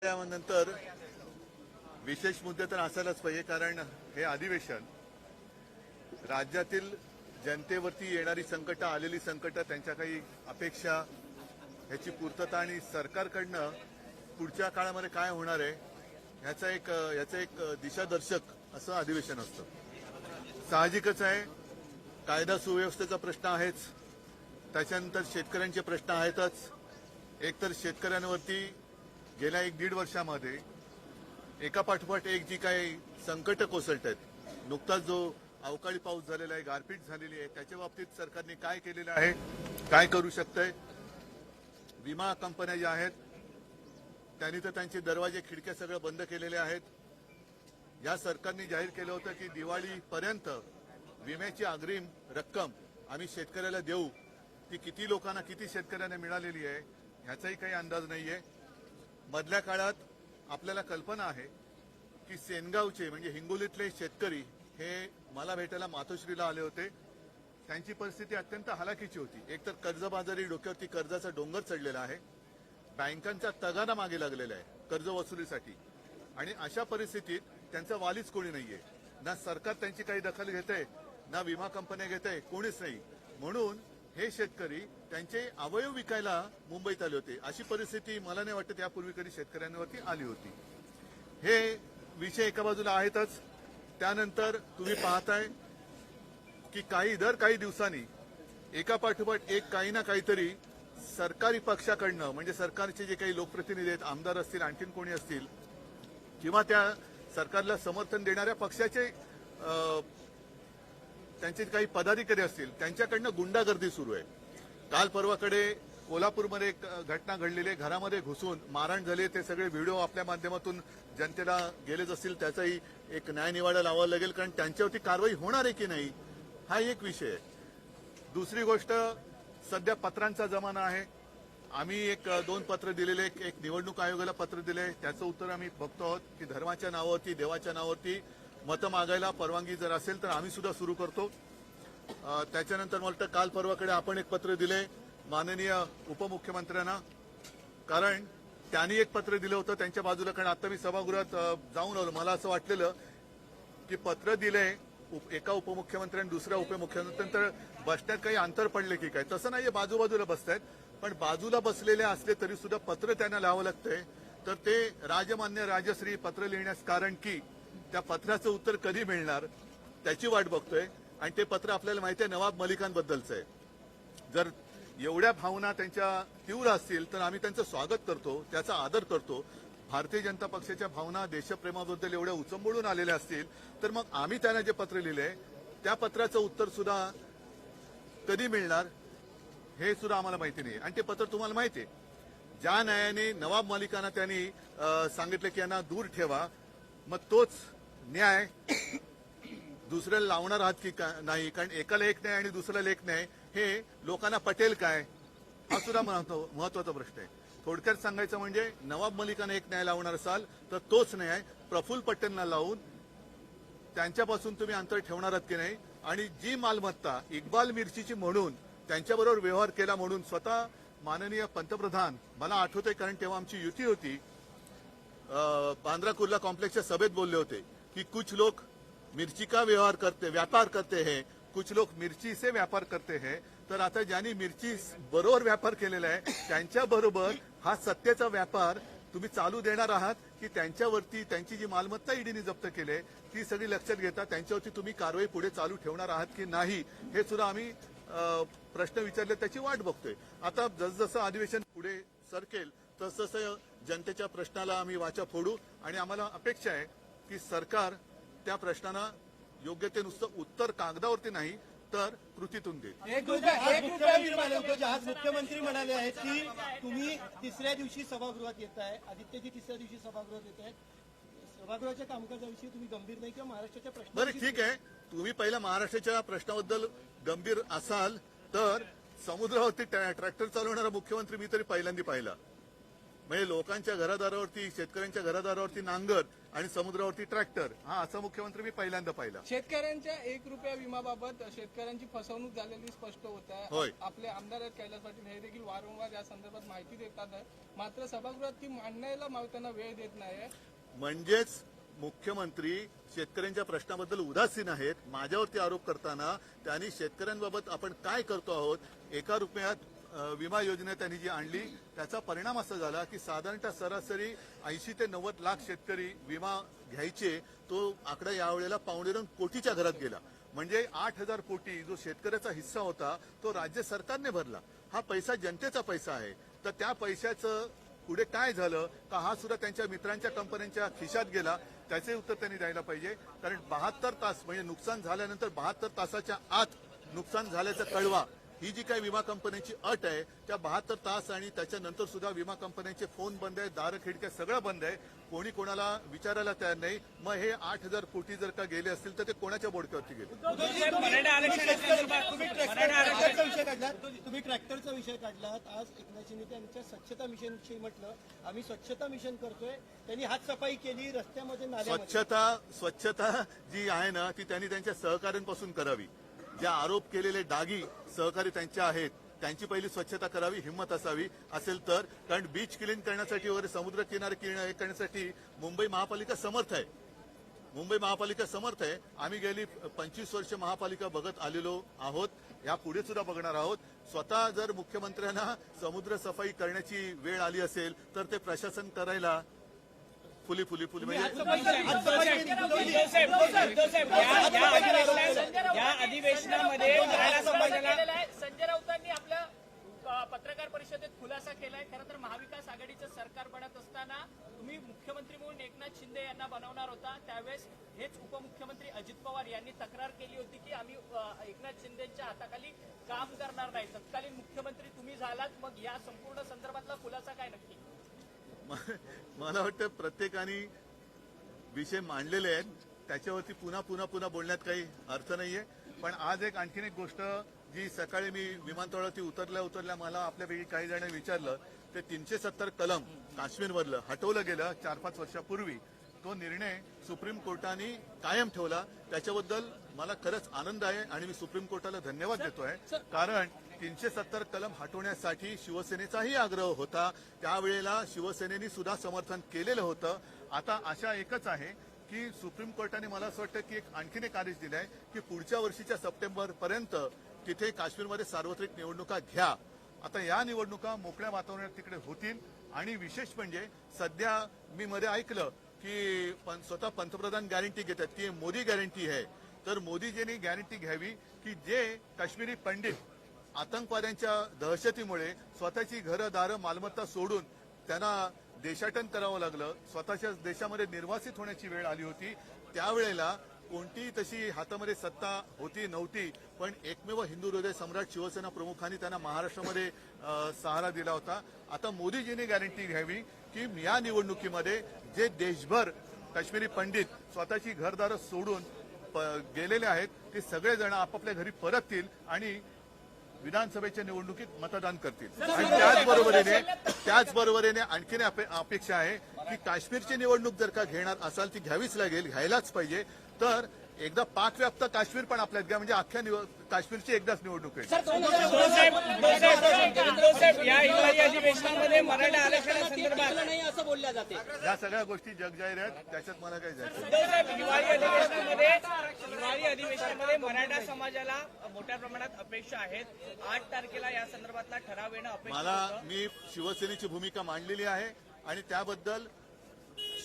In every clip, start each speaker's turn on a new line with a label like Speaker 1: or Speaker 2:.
Speaker 1: त्यानंतर विशेष मुद्दे तर असायलाच पाहिजे, कारण हे अधिवेशन राज्यातील जनतेवरती येणारी संकट, आलेली संकट, त्यांच्या काही अपेक्षा, ह्याची पूर्तता आणि सरकारकडनं पुढच्या काळामध्ये काय होणार आहे ह्याचं एक दिशादर्शक असं अधिवेशन असतं. साहजिकच आहे, कायदा सुव्यवस्थेचा प्रश्न आहेच, त्याच्यानंतर शेतकऱ्यांचे प्रश्न आहेतच. एकतर शेतकऱ्यांवरती गेल्या 1-1.5 वर्षामध्ये एकापाठोपाठ एक जी काही संकट कोसळत आहेत, नुकताच जो अवकाळी पाऊस झालेला आहे, गारपीट झालेली आहे, त्याच्या बाबतीत सरकारने काय केलेलं आहे, काय करू शकतंय. विमा कंपन्या ज्या आहेत त्यांनी तर त्यांचे दरवाजे खिडक्या सगळं बंद केलेले आहेत. या सरकारने जाहीर केलं होतं की दिवाळीपर्यंत विम्याची अग्रिम रक्कम आम्ही शेतकऱ्याला देऊ. ती किती लोकांना, किती शेतकऱ्यांना मिळालेली आहे ह्याचाही काही अंदाज नाहीये. मधल्या काळात आपल्याला कल्पना आहे की सेनगावचे म्हणजे हिंगोलीतले शेतकरी हे मला भेटायला मातोश्रीला आले होते. त्यांची परिस्थिती अत्यंत हलाखीची होती. एकतर कर्जबाजारी, डोक्यावरती कर्जाचा डोंगर चढलेला आहे, बँकांचा तगादा मागे लागलेला आहे कर्ज वसुलीसाठी, आणि अशा परिस्थितीत त्यांचा वालीच कोणी नाहीये. ना सरकार त्यांची काही दखल घेते, ना विमा कंपन्या घेते, कोणीच नाही. म्हणून हे शेतकरी त्यांचे अवयव विकायला मुंबईत आले होते. अशी परिस्थिती मला नाही वाटत यापूर्वी कधी शेतकऱ्यांवरती आली होती. हे विषय एका बाजूला आहेतच. त्यानंतर तुम्ही पाहताय की दर काही दिवसांनी एकापाठोपाठ एक काही ना काहीतरी सरकारी पक्षाकडनं, म्हणजे सरकारचे जे काही लोकप्रतिनिधी आहेत, आमदार असतील, आणखीन कोणी असतील, किंवा त्या सरकारला समर्थन देणाऱ्या पक्षाचे त्यांचे काही पदाधिकारी असतील, त्यांच्याकडनं गुंडागर्दी सुरू आहे. काल परवाकडे कोल्हापूरमध्ये एक घटना घडलेली आहे. घरामध्ये घुसून मारहाण झाली. ते सगळे व्हिडिओ आपल्या माध्यमातून जनतेला गेलेच असतील. त्याचाही एक न्यायनिवाडा लावावा लागेल, कारण त्यांच्यावरती कारवाई होणार आहे की नाही हा एक विषय आहे. दुसरी गोष्ट, सध्या पत्रांचा जमाना आहे. आम्ही 1-2 पत्र दिलेले, एक निवडणूक आयोगाला पत्र दिले, त्याचं उत्तर आम्ही बघतो आहोत की धर्माच्या नावावरती, देवाच्या नावावरती मतं मागायला परवानगी जर असेल तर आम्ही सुद्धा सुरू करतो. त्याच्यानंतर मला वाटतं काल परवाकडे आपण एक पत्र दिले माननीय उपमुख्यमंत्र्यांना, कारण त्यांनी एक पत्र दिलं होतं त्यांच्या बाजूला. कारण आता मी सभागृहात जाऊन आलो, मला असं वाटलेलं की पत्र दिले एका उपमुख्यमंत्र्यांनी दुसऱ्या उपमुख्यमंत्र्यांतर बसण्यात काही अंतर पडले की काय. तसं नाहीये, बाजूबाजूला बसतायत, पण बाजूला बसलेले असले तरी सुद्धा पत्र त्यांना लावावं लागतंय. तर ते राजमान्य राजश्री पत्र लिहिण्यास, कारण की त्या पत्राचं उत्तर कधी मिळणार त्याची वाट बघतोय. आणि ते पत्र आपल्याला माहिती आहे नवाब मलिकांबद्दलचं आहे. जर एवढ्या भावना त्यांच्या तीव्र असतील तर आम्ही त्यांचं स्वागत करतो, त्याचा आदर करतो. भारतीय जनता पक्षाच्या भावना देशप्रेमाबद्दल एवढ्या उचंबळून आलेल्या असतील तर मग आम्ही त्यांना जे पत्र लिहिलंय त्या पत्राचं उत्तर सुद्धा कधी मिळणार हे सुद्धा आम्हाला माहिती नाही. आणि ते पत्र तुम्हाला माहिती आहे, ज्या न्यायाने नवाब मलिकांना त्यांनी सांगितलं की यांना दूर ठेवा, मग तोच न्याय दुसऱ्याला लावणार आहात की नाही. कारण एकाला एक न्याय आणि दुसऱ्याला एक न्याय हे लोकांना पटेल काय हा सुद्धा महत्वाचा प्रश्न आहे. थोडक्यात सांगायचं म्हणजे नवाब मलिकांना एक न्याय लावणार असाल तर तोच न्याय प्रफुल्ल पटेलना लावून त्यांच्यापासून तुम्ही अंतर ठेवणार आहात की नाही. आणि जी मालमत्ता इक्बाल मिर्चीची म्हणून त्यांच्याबरोबर व्यवहार केला म्हणून स्वतः माननीय पंतप्रधान, मला आठवतंय कारण तेव्हा आमची युती होती, बांद्रा कुर्ला कॉम्प्लेक्सच्या सभेत बोलले होते की कुछ लोग मिर्ची का व्यापार करते हैं, कुछ लोग मिर्ची से व्यापार करते हैं. तर आता ज्यांनी मिर्ची बरोबर व्यापार केलेला आहे त्यांच्याबरोबर हा सत्तेचा व्यापार तुम्ही चालू देणार आहात की त्यांच्यावरती त्यांची जी मालमत्ता ईडीने जप्त केली ती सगळी लक्षात घेता त्यांच्यावरती तुम्ही कारवाई पुढे चालू ठेवणार आहात की नाही हे सुद्धा आम्ही प्रश्न विचारले, त्याची वाट बघतोय. आता जसजसं अधिवेशन पुढे सरकेल तसतसं जनतेच्या प्रश्नाला आम्ही वाचा फोडू आणि आम्हाला अपेक्षा आहे की सरकार त्या प्रश्नांना योग्य ते नुसतं उत्तर कागदावरती नाही तर कृतीतून देईल.
Speaker 2: आज मुख्यमंत्री म्हणाले आहेत की तुम्ही तिसऱ्या दिवशी सभागृहात येत आहे, आदित्यजी तिसऱ्या दिवशी सभागृहात येत आहेत, सभागृहाच्या कामकाजाविषयी तुम्ही गंभीर नाही किंवा महाराष्ट्राच्या प्रश्न.
Speaker 1: बरं ठीक आहे, तुम्ही पहिला महाराष्ट्राच्या प्रश्नाबद्दल गंभीर असाल तर समुद्रावरती ट्रॅक्टर चालवणारा मुख्यमंत्री मी तरी पहिल्यांदा पाहिला. म्हणजे लोकांच्या घरादारावरती, शेतकऱ्यांच्या घरादारावरती नांगर आणि समुद्रावरती ट्रॅक्टर, हा असा मुख्यमंत्री मी पहिल्यांदा पाहिला.
Speaker 3: शेतकऱ्यांच्या 1 रुपया विमाबाबत शेतकऱ्यांची फसवणूक झालेली स्पष्ट होत
Speaker 1: होय.
Speaker 3: आहे. आपले आमदार आहेत कैलास पाटील हे देखील वारंवार या संदर्भात माहिती देतात आहे. मात्र सभागृहात ती मांडण्याला त्यांना वेळ देत नाही.
Speaker 1: म्हणजेच मुख्यमंत्री शेतकऱ्यांच्या प्रश्नाबद्दल उदासीन आहेत. माझ्यावरती आरोप करताना त्यांनी शेतकऱ्यांबाबत आपण काय करतो आहोत, 1 रुपयात विमा योजना त्यांनी जी आणली त्याचा परिणाम असा झाला की साधारणतः सरासरी 80 ते 90 लाख शेतकरी विमा घ्यायचे, तो आकडा यावेळेला 2.25 कोटीच्या घरात गेला. म्हणजे 8,000 कोटी जो शेतकऱ्याचा हिस्सा होता तो राज्य सरकारने भरला. हा पैसा जनतेचा पैसा आहे. तर त्या पैशाचं पुढे काय झालं का हा सुद्धा त्यांच्या मित्रांच्या कंपन्यांच्या खिशात गेला, त्याचे उत्तर त्यांनी द्यायला पाहिजे. कारण 72 तास म्हणजे नुकसान झाल्यानंतर 72 तासाच्या आत नुकसान झाल्याचा कळवा, ही जी काही विमा कंपन्यांची अट आहे त्या 72 तास आणि त्याच्यानंतर सुद्धा विमा कंपन्यांचे फोन बंद आहे, दारं खिडक्या सगळं बंद आहे. कोणी कोणाला विचारायला तयार नाही. मग हे 8,000 कोटी जर का गेले असतील तर ते कोणाच्या बोडक्यावरती गेले?
Speaker 2: तुम्ही ट्रॅक्टरचा विषय काढलात. आज एकनाथ शिंदे यांच्या स्वच्छता मिशन विषयी म्हटलं, आम्ही स्वच्छता मिशन करतोय. त्यांनी हात सफाई केली रस्त्यामध्ये, नाल्यामध्ये.
Speaker 1: स्वच्छता जी आहे ना ती त्यांनी त्यांच्या सहकाऱ्यांपासून करावी. ज्या आरोप केलेले डागी सहकारी त्यांच्या आहेत त्यांची पहिली स्वच्छता करावी, हिंमत असावी असेल तर. कारण बीच क्लीन करण्यासाठी वगैरे समुद्र किनारे क्लीन करण्यासाठी मुंबई महापालिका समर्थ आहे. मुंबई महापालिका समर्थ आहे. आम्ही गेली 25 वर्ष महापालिका बघत आलेलो आहोत, या पुढे सुद्धा बघणार आहोत. स्वतः जर मुख्यमंत्र्यांना समुद्र सफाई करण्याची वेळ आली असेल तर ते प्रशासन करायला फुली म्हणजे
Speaker 4: या अधिवेशनामध्ये मराठा समाजाला संजय राऊतांनी आपल्या पत्रकार परिषदेत खुलासा केलाय. खरं तर महाविकास आघाडीचं सरकार बनत असताना तुम्ही मुख्यमंत्री म्हणून एकनाथ शिंदे यांना बनवणार होता. त्यावेळेस हेच उपमुख्यमंत्री अजित पवार यांनी तक्रार केली होती की आम्ही एकनाथ शिंदेच्या हाताखाली काम करणार नाही. तत्कालीन मुख्यमंत्री तुम्ही झालात. मग या संपूर्ण संदर्भातला खुलासा काय नक्की?
Speaker 1: मला वाटतं प्रत्येकाने विषय मांडलेले आहेत, त्याच्यावरती पुन्हा बोलण्यात काही अर्थ नाहीये. पण आज आणखीन एक गोष्ट जी सकाळी मी विमानतळावरती उतरल्या मला आपल्यापैकी काही जणांनी विचारलं, ते 370 कलम काश्मीरमधलं हटवलं गेलं 4-5 वर्षापूर्वी. तो निर्णय सुप्रीम कोर्टाने कायम ठेवला. त्याच्याबद्दल मला खरंच आनंद आहे आणि मी सुप्रीम कोर्टाला धन्यवाद देतोय. कारण 370 कलम हटवण्यासाठी शिवसेनेचाही आग्रह होता. त्यावेळेला शिवसेनेने सुद्धा समर्थन केलेलं होतं. आता आशा एकच आहे की सुप्रीम कोर्टाने मला असं वाटतं की आणखीन एक आदेश दिलाय की पुढच्या वर्षीच्या सप्टेंबर पर्यंत तिथे काश्मीरमध्ये सार्वत्रिक निवडणुका घ्या. आता या निवडणुका मोकळ्या वातावरणात तिकडे होतील. आणि विशेष म्हणजे सध्या मी मध्ये ऐकलं की स्वतः पंतप्रधान गॅरंटी घेतात ती मोदी गॅरंटी आहे. तर मोदीजींनी गॅरंटी घ्यावी की जे काश्मीरी पंडित आतंकवाद्यांच्या दहशतीमुळे स्वतःची घरं दारं मालमत्ता सोडून त्यांना देशाटन करावं लागलं, स्वतःच्या देशामध्ये निर्वासित होण्याची वेळ आली होती, त्यावेळेला कोणतीही तशी हातामध्ये सत्ता होती नव्हती. पण एकमेव हिंदू हृदय सम्राट शिवसेना प्रमुखांनी त्यांना महाराष्ट्रामध्ये सहारा दिला होता. आता मोदीजींनी गॅरंटी घ्यावी की या निवडणुकीमध्ये जे देशभर काश्मीरी पंडित स्वतःची घरदारं सोडून गेलेले आहेत ते सगळेजण आपापल्या घरी परततील आणि विधानसभेच्या निवडणुकीत मतदान करतील. आणि त्याचबरोबरीने आणखीन अपेक्षा आहे की काश्मीरची निवडणूक जर का घेणार असाल ती घ्यावीच लागेल, घ्यायलाच पाहिजे. तर एकदा पाकव्याप्त काश्मीर पण आपल्यात घ्या, म्हणजे अख्ख्या काश्मीरची एकदाच निवडणूक आहे.
Speaker 4: या हिवाळी अधिवेशनामध्ये मराठा आरक्षणासंदर्भात
Speaker 3: नाही असं बोलल्या जाते.
Speaker 1: या सगळ्या गोष्टी जगजाहीर आहेत, त्याच्यात मला काही जायचं.
Speaker 4: हिवाळी अधिवेशनामध्ये मराठा समाजाला मोठ्या प्रमाणात अपेक्षा आहेत. 8 तारखेला या संदर्भातला ठराव येणं अपेक्षित.
Speaker 1: मी शिवसेनेची भूमिका मांडलेली आहे आणि त्याबद्दल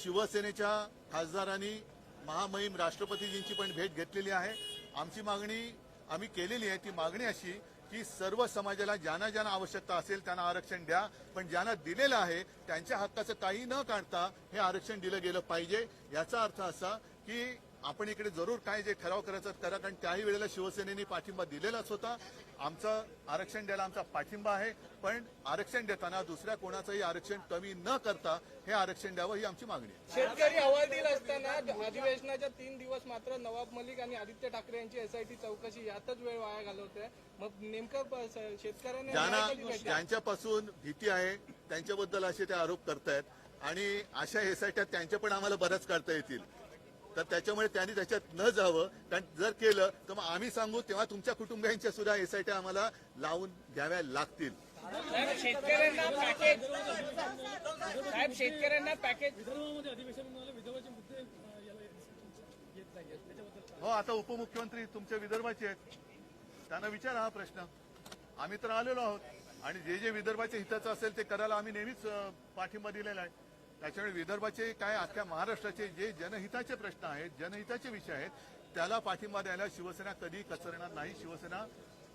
Speaker 1: शिवसेनेच्या खासदारांनी महामहिम राष्ट्रपतीजींची पण भेट घेतलेली आहे. आमची मागणी आम्ही केलेली आहे. ती मागणी अशी की सर्व समाजाला ज्यांना आवश्यकता असेल त्यांना आरक्षण द्या, पण ज्यांना दिलेलं आहे त्यांच्या हक्काचं काही न काढता हे आरक्षण दिलं गेलं पाहिजे. याचा अर्थ असा की आपण इकडे जरूर काय जे ठराव करायचा करा, कारण त्याही वेळेला शिवसेनेने पाठिंबा दिलेलाच होता. आमचं आरक्षण द्यायला आमचा पाठिंबा आहे, पण आरक्षण देताना दुसऱ्या कोणाचंही आरक्षण कमी न करता हे आरक्षण द्यावं ही आमची मागणी आहे.
Speaker 3: शेतकरी अहवाल असताना अधिवेशनाच्या 3 दिवस मात्र नवाब मलिक आणि आदित्य ठाकरे यांची एसआयटी चौकशी यातच वेळ वाया घालवतोय. मग नेमकं शेतकऱ्यांनी
Speaker 1: ज्यांना ज्यांच्यापासून भीती आहे त्यांच्याबद्दल असे ते आरोप करतायत आणि अशा एसआयट्या त्यांच्या पण आम्हाला बऱ्याच काढता येतील. तर त्याच्यामुळे त्यांनी त्याच्यात न जावं, कारण जर केलं तर मग आम्ही सांगू तेव्हा तुमच्या कुटुंबियांच्या सुद्धा एसआयट्या आम्हाला लावून घ्याव्या लागतील.
Speaker 4: शेतकऱ्यांना पॅकेज साहेब, शेतकऱ्यांना पॅकेज
Speaker 1: हो, आता उपमुख्यमंत्री तुमच्या विदर्भाचे आहेत, त्यांना विचारा हा प्रश्न. आम्ही तर आलेलो आहोत आणि जे जे विदर्भाच्या हिताचं असेल ते करायला आम्ही नेहमीच पाठिंबा दिलेला आहे. त्याच्यामुळे विदर्भाचे काय अख्ख्या महाराष्ट्राचे जे जनहिताचे प्रश्न आहेत, जनहिताचे विषय आहेत, त्याला पाठिंबा द्यायला शिवसेना कधी कचरणार नाही. शिवसेना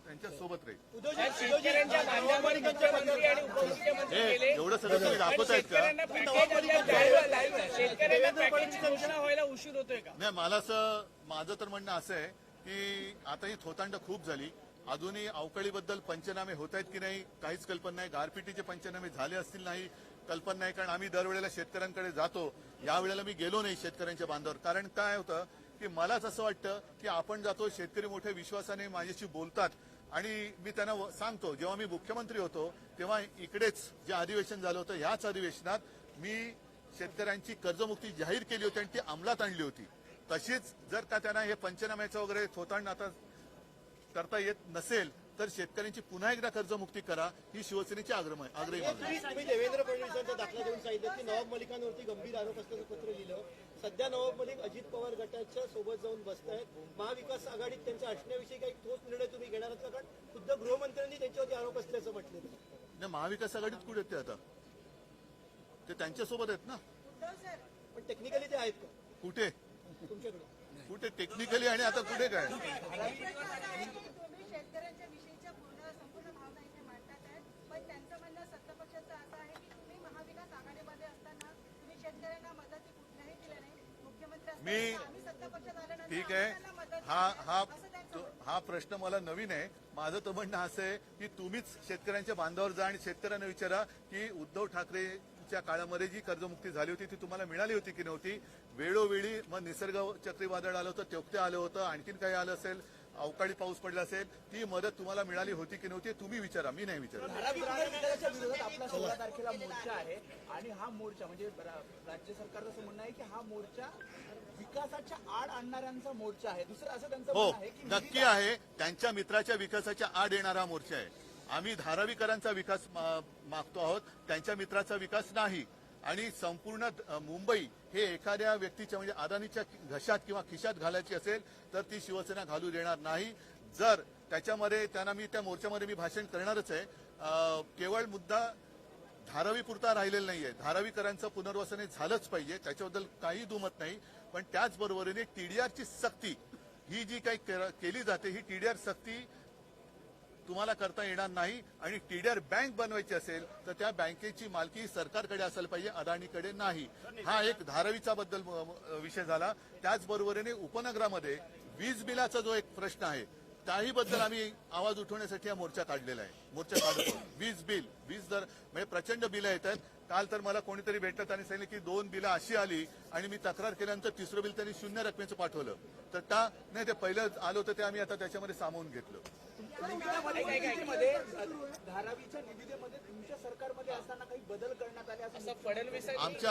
Speaker 1: त्यांच्या सोबत राहील.
Speaker 4: शेतकऱ्यांच्या बांधावर मुख्यमंत्री आणि उपमुख्यमंत्री
Speaker 1: हे
Speaker 4: गेले.
Speaker 1: एवढं सगळं तुम्ही दाखवतायत का?
Speaker 4: शेतकऱ्यांना पॅकेजची घोषणा व्हायला उशीर होतोय का?
Speaker 1: नाही, माझं तर म्हणणं असं आहे की आता ही थोतांड खूप झाली. अजूनही अवकाळीबद्दल पंचनामे होत आहेत की नाही काहीच कल्पना नाही. गारपिटीचे पंचनामे झाले असतील नाही कल्पना नाही, कारण आम्ही दरवेळेला शेतकऱ्यांकडे जातो. यावेळेला मी गेलो नाही शेतकऱ्यांच्या बांधावर, कारण काय होतं की मलाच असं वाटतं की आपण जातो, शेतकरी मोठ्या विश्वासाने माझ्याशी बोलतात आणि मी त्यांना सांगतो. जेव्हा मी मुख्यमंत्री होतो तेव्हा इकडेच जे अधिवेशन झालं होतं, ह्याच अधिवेशनात मी शेतकऱ्यांची कर्जमुक्ती जाहीर केली होती आणि ती अंमलात आणली होती. तशीच जर का त्यांना हे पंचनाम्याचं वगैरे थोतांड आता करता येत नसेल तर शेतकऱ्यांची पुन्हा एकदा कर्जमुक्ती करा, ही शिवसेनेची आग्रही मागणी आहे.
Speaker 2: तुम्ही देवेंद्र फडणवीसांचा दाखला देऊन सांगितलं की नवाब मलिकांवरती गंभीर आरोप असल्याचं पत्र लिहिलं. सध्या नवाब मलिक अजित पवार गटाच्या सोबत जाऊन बसतायत. महाविकास आघाडीत त्यांच्या असण्याविषयी काही ठोस निर्णय तुम्ही घेणार आहात का? कारण खुद्द गृहमंत्र्यांनी त्यांच्यावरती आरोप असल्याचं म्हटलेलं.
Speaker 1: नाही, महाविकास आघाडीत कुठे आहेत ते आता? ते त्यांच्यासोबत आहेत ना.
Speaker 2: पण टेक्निकली ते आहेत का
Speaker 1: कुठे
Speaker 2: तुमच्याकडे?
Speaker 1: कुठे टेक्निकली आणि आता कुठे काय?
Speaker 5: तुम्ही शेतकऱ्यांच्या विषयीच्या संपूर्ण भावना इथे मांडतात आहेत, पण त्यांचं म्हणणं सत्तापक्षाचं असं आहे की तुम्ही महाविकास आघाडीमध्ये असताना तुम्ही शेतकऱ्यांना मदती कुठल्याही दिल्या नाही. मुख्यमंत्री असताना आम्ही सत्तापक्षात आल्यानंतर
Speaker 1: ठीक आहे.
Speaker 5: आम्ही त्यांना मदत
Speaker 1: हा
Speaker 5: केली.
Speaker 1: हा
Speaker 5: असं त्यांचं
Speaker 1: हा प्रश्न मला नवीन आहे. माझं तर म्हणणं असं आहे की तुम्हीच शेतकऱ्यांच्या बांधावर जा आणि शेतकऱ्यांना विचारा की उद्धव ठाकरेच्या काळामध्ये जी कर्जमुक्ती झाली होती ती तुम्हाला मिळाली होती की नव्हती. वेळोवेळी मग निसर्ग चक्रीवादळ आलं होतं, तेवढं आलं होतं, आणखीन काही आलं असेल, अवकाळी पाऊस पडला असेल, ती मदत तुम्हाला मिळाली होती की नव्हती तुम्ही विचारा, मी नाही विचारत.
Speaker 6: विधानाच्या विरोधात आपला 16 तारखेला मोर्चा आहे आणि हा मोर्चा म्हणजे राज्य सरकारचं असं म्हणणं आहे की हा मोर्चा विकासाच्या आड आणणाऱ्यांचा मोर्चा आहे. दुसरं असं त्यांचं
Speaker 1: हो,
Speaker 6: म्हणणं आहे की
Speaker 1: नक्की आहे. त्यांच्या मित्राच्या विकासाच्या आड येणारा मोर्चा आहे. आम्ही धारावीकरांचा विकास मागतो आहोत, त्यांच्या मित्राचा विकास नाही. आणि संपूर्ण मुंबई हे एखाद्या व्यक्तीच्या म्हणजे अदानीच्या घशात किंवा खिशात घालायची असेल तर ती शिवसेना घालू देणार नाही. जर त्याच्यामध्ये त्यांना मी त्या मोर्चामध्ये मी भाषण करणारच आहे. केवळ मुद्दा धारावी पुरता राहिलेला नाहीये. धारावीकरांचं पुनर्वसन हे झालंच पाहिजे, त्याच्याबद्दल काही दुमत नाही. पण त्याचबरोबरीने टीडीआरची सक्ती ही जी काही केली जाते, ही टीडीआर सक्ती तुम्हाला करता येणार नाही. आणि टीडीआर बँक बनवायची असेल तर त्या बँकेची मालकी सरकारकडे असायला पाहिजे, अदानीकडे नाही. हा एक धारावीचा बद्दल विषय झाला. त्याचबरोबरीने उपनगरामध्ये वीज बिलाचा जो एक प्रश्न आहे त्याही बद्दल आम्ही आवाज उठवण्यासाठी हा मोर्चा काढलेला आहे. मोर्चा काढतो. वीज दर म्हणजे प्रचंड बिलं येत आहेत. काल तर मला कोणीतरी भेटलं आणि सांगितलं की 2 बिलं अशी आली आणि मी तक्रार केल्यानंतर 3रं बिल त्यांनी 0 रकमेचं पाठवलं. तर नाही, ते पहिलं आलं होतं ते आम्ही आता त्याच्यामध्ये सामावून घेतलं.
Speaker 6: निविदेमध्ये धारावीच्या निविदेमध्ये तुमच्या सरकारमध्ये असताना काही बदल करण्यात आले असं
Speaker 4: फडणवीसांनी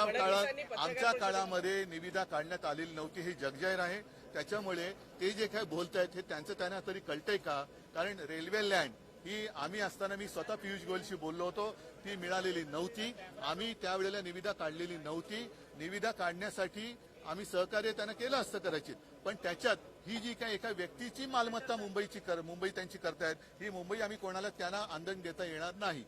Speaker 1: आमच्या काळामध्ये निविदा काढण्यात आलेली नव्हती, हे जगजाहीर आहे. त्याच्यामुळे ते जे काही बोलतायत हे त्यांचं त्यांना तरी कळतंय का? कारण रेल्वे लँड ही आम्ही असताना मी स्वतः पियुष गोयलशी बोललो होतो, ती मिळालेली नव्हती. आम्ही त्यावेळेला निविदा काढलेली नव्हती. निविदा काढण्यासाठी आम्ही सहकार्य त्यांना केलं असतं कदाचित, पण त्याच्यात ही जी काही एका व्यक्तीची मालमत्ता मुंबई त्यांची करतायत, ही मुंबई आम्ही कोणाला त्यांना आंदण देता येणार नाही.